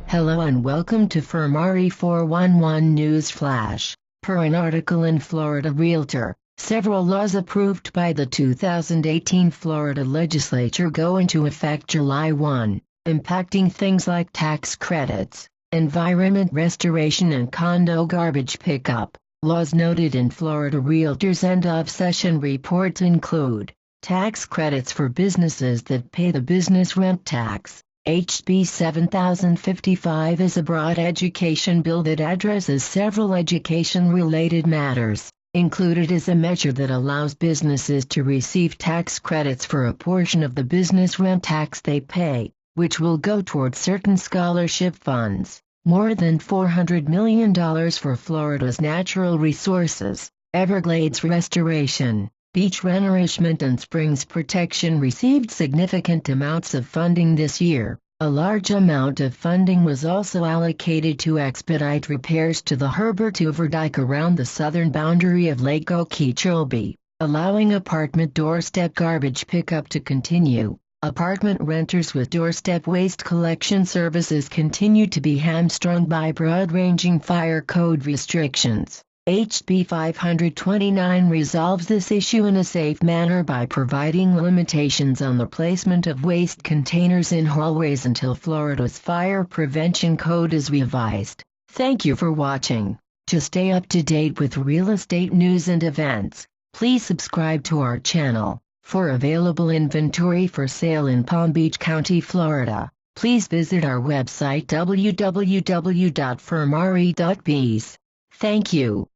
Hello and welcome to Fermari 411 News Flash. Per an article in Florida Realtor, several laws approved by the 2018 Florida Legislature go into effect July 1, impacting things like tax credits, environment restoration and condo garbage pickup. Laws noted in Florida Realtor's end-of-session report include tax credits for businesses that pay the business rent tax. HB 7055 is a broad education bill that addresses several education-related matters. Included is a measure that allows businesses to receive tax credits for a portion of the business rent tax they pay, which will go towards certain scholarship funds. More than $400 million for Florida's natural resources, Everglades restoration, beach renourishment and springs protection received significant amounts of funding this year. A large amount of funding was also allocated to expedite repairs to the Herbert Hoover Dike around the southern boundary of Lake Okeechobee, allowing apartment doorstep garbage pickup to continue. Apartment renters with doorstep waste collection services continue to be hamstrung by broad-ranging fire code restrictions. HB 529 resolves this issue in a safe manner by providing limitations on the placement of waste containers in hallways until Florida's fire prevention code is revised. Thank you for watching. To stay up to date with real estate news and events, please subscribe to our channel. For available inventory for sale in Palm Beach County, Florida, please visit our website www.fermari.biz. Thank you.